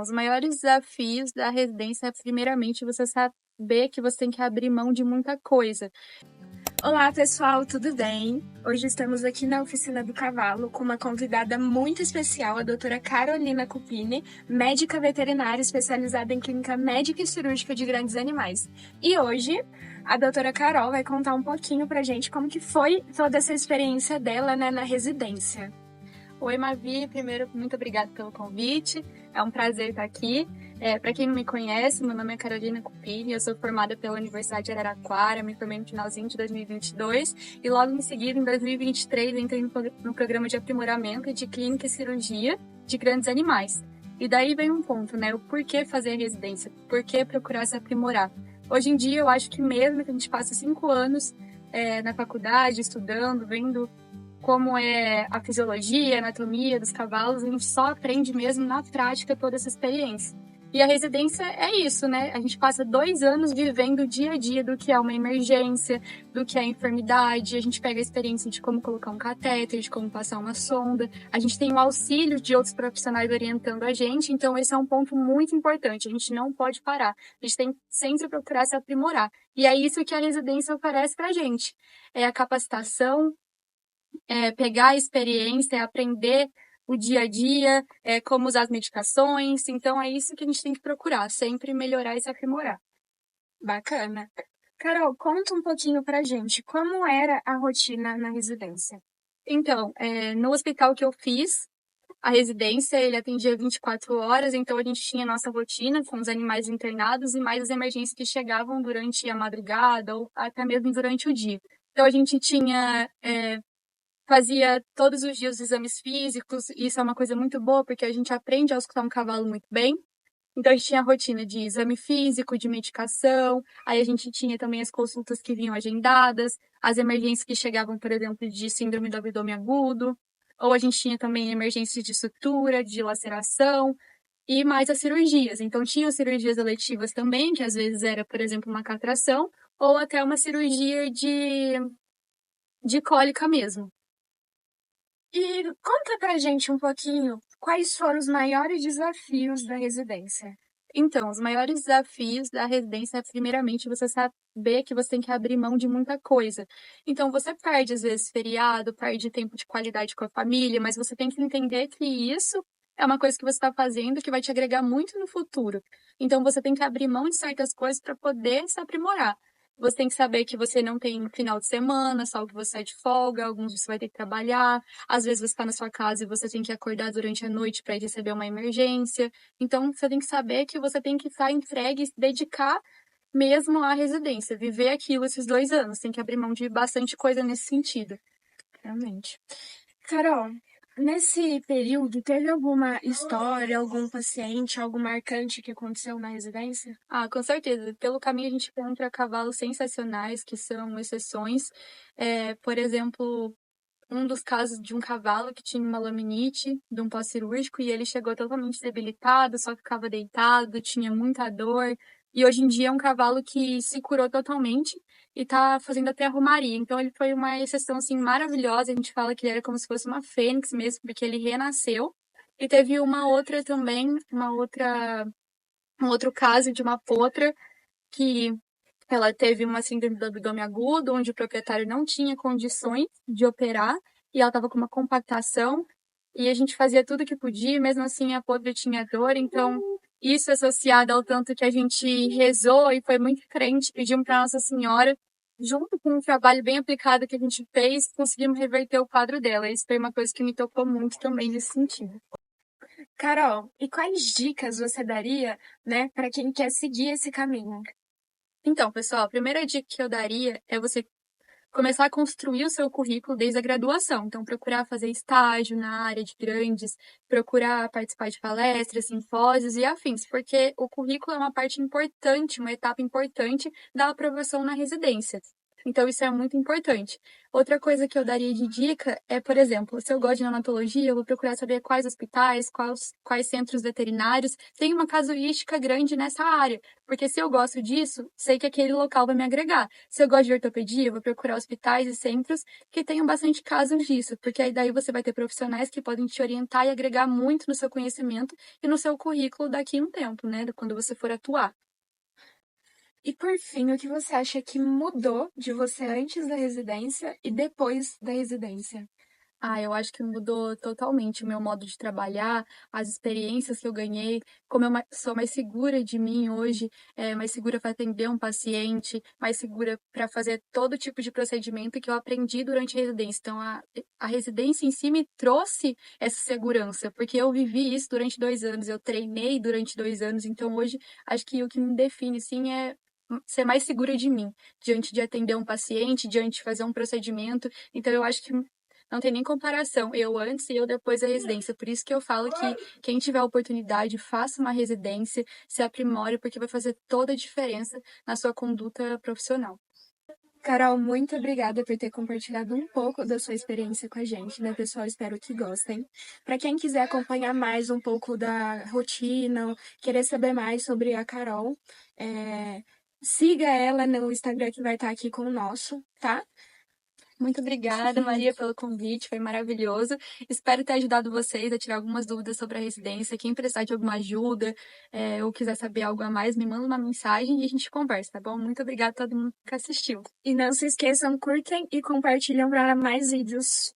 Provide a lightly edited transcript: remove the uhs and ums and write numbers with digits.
Então, os maiores desafios da residência é, primeiramente, você saber que você tem que abrir mão de muita coisa. Olá, pessoal, tudo bem? Hoje estamos aqui na Oficina do Cavalo com uma convidada muito especial, a doutora Carolina Cupini, médica veterinária especializada em clínica médica e cirúrgica de grandes animais. E hoje, a doutora Carol vai contar um pouquinho pra gente como que foi toda essa experiência dela, né, na residência. Oi, Mavi, primeiro, muito obrigada pelo convite. É um prazer estar aqui. Para quem não me conhece, meu nome é Carolina Cupini, eu sou formada pela Universidade de Araraquara, me formei no finalzinho de 2022 e logo em seguida, em 2023, entrei no programa de aprimoramento de clínica e cirurgia de grandes animais. E daí vem um ponto, né? O porquê fazer residência, por que procurar se aprimorar. Hoje em dia, eu acho que mesmo que a gente passe 5 anos na faculdade, estudando, vendo como é a fisiologia, a anatomia dos cavalos, a gente só aprende mesmo na prática toda essa experiência. E a residência é isso, né? A gente passa 2 anos vivendo o dia a dia do que é uma emergência, do que é enfermidade, a gente pega a experiência de como colocar um catéter, de como passar uma sonda, a gente tem o auxílio de outros profissionais orientando a gente, então esse é um ponto muito importante, a gente não pode parar, a gente tem que sempre procurar se aprimorar. E é isso que a residência oferece pra gente, é a capacitação, pegar a experiência, aprender o dia a dia, como usar as medicações. Então, é isso que a gente tem que procurar, sempre melhorar e se aprimorar. Bacana. Carol, conta um pouquinho pra gente como era a rotina na residência. Então, no hospital que eu fiz, a residência, ele atendia 24 horas, então a gente tinha a nossa rotina com os animais internados e mais as emergências que chegavam durante a madrugada ou até mesmo durante o dia. Então, a gente fazia todos os dias os exames físicos, e isso é uma coisa muito boa, porque a gente aprende a escutar um cavalo muito bem. Então, a gente tinha a rotina de exame físico, de medicação, aí a gente tinha também as consultas que vinham agendadas, as emergências que chegavam, por exemplo, de síndrome do abdômen agudo, ou a gente tinha também emergências de sutura, de laceração, e mais as cirurgias. Então, tinha as cirurgias eletivas também, que às vezes era, por exemplo, uma catração, ou até uma cirurgia de cólica mesmo. E conta pra gente um pouquinho quais foram os maiores desafios da residência. Então, os maiores desafios da residência é, primeiramente, você saber que você tem que abrir mão de muita coisa. Então, você perde, às vezes, feriado, perde tempo de qualidade com a família, mas você tem que entender que isso é uma coisa que você está fazendo que vai te agregar muito no futuro. Então, você tem que abrir mão de certas coisas para poder se aprimorar. Você tem que saber que você não tem final de semana, só que você é de folga, alguns dias você vai ter que trabalhar, às vezes você está na sua casa e você tem que acordar durante a noite para receber uma emergência. Então, você tem que saber que você tem que estar entregue e se dedicar mesmo à residência, viver aquilo esses 2 anos. Tem que abrir mão de bastante coisa nesse sentido. Realmente. Carol, nesse período, teve alguma história, algum paciente, algo marcante que aconteceu na residência? Ah, com certeza. Pelo caminho a gente encontra cavalos sensacionais, que são exceções. Por exemplo, um dos casos de um cavalo que tinha uma laminite de um pós-cirúrgico e ele chegou totalmente debilitado, só ficava deitado, tinha muita dor. E hoje em dia é um cavalo que se curou totalmente e tá fazendo até a romaria. Então ele foi uma exceção assim maravilhosa. A gente fala que ele era como se fosse uma fênix mesmo, porque ele renasceu. E teve uma outra também, um outro caso de uma potra que ela teve uma síndrome do abdômen agudo, onde o proprietário não tinha condições de operar e ela estava com uma compactação e a gente fazia tudo que podia, mesmo assim a podre tinha dor, então isso associado ao tanto que a gente rezou e foi muito crente, pedimos para Nossa Senhora, junto com um trabalho bem aplicado que a gente fez, conseguimos reverter o quadro dela. Isso foi uma coisa que me tocou muito também nesse sentido. Carol, e quais dicas você daria, né, para quem quer seguir esse caminho? Então, pessoal, a primeira dica que eu daria é você começar a construir o seu currículo desde a graduação. Então, procurar fazer estágio na área de grandes, procurar participar de palestras, simpósios e afins, porque o currículo é uma parte importante, uma etapa importante da aprovação na residência. Então, isso é muito importante. Outra coisa que eu daria de dica é, por exemplo, se eu gosto de neonatologia, eu vou procurar saber quais hospitais, quais centros veterinários tem uma casuística grande nessa área. Porque se eu gosto disso, sei que aquele local vai me agregar. Se eu gosto de ortopedia, eu vou procurar hospitais e centros que tenham bastante casos disso. Porque aí daí você vai ter profissionais que podem te orientar e agregar muito no seu conhecimento e no seu currículo daqui a um tempo, né? Quando você for atuar. E por fim, o que você acha que mudou de você antes da residência e depois da residência? Eu acho que mudou totalmente o meu modo de trabalhar, as experiências que eu ganhei, como sou mais segura de mim hoje, mais segura para atender um paciente, mais segura para fazer todo tipo de procedimento que eu aprendi durante a residência. Então, a residência em si me trouxe essa segurança, porque eu vivi isso durante 2 anos, eu treinei durante 2 anos, então hoje acho que o que me define, sim, é ser mais segura de mim, diante de atender um paciente, diante de fazer um procedimento. Então, eu acho que não tem nem comparação, eu antes e eu depois da residência. Por isso que eu falo que quem tiver a oportunidade, faça uma residência, se aprimore, porque vai fazer toda a diferença na sua conduta profissional. Carol, muito obrigada por ter compartilhado um pouco da sua experiência com a gente, né, pessoal? Espero que gostem. Para quem quiser acompanhar mais um pouco da rotina, querer saber mais sobre a Carol, siga ela no Instagram que vai estar aqui com o nosso, tá? Muito obrigada, Maria, pelo convite, foi maravilhoso. Espero ter ajudado vocês a tirar algumas dúvidas sobre a residência. Quem precisar de alguma ajuda, ou quiser saber algo a mais, me manda uma mensagem e a gente conversa, tá bom? Muito obrigada a todo mundo que assistiu. E não se esqueçam, curtem e compartilham para mais vídeos.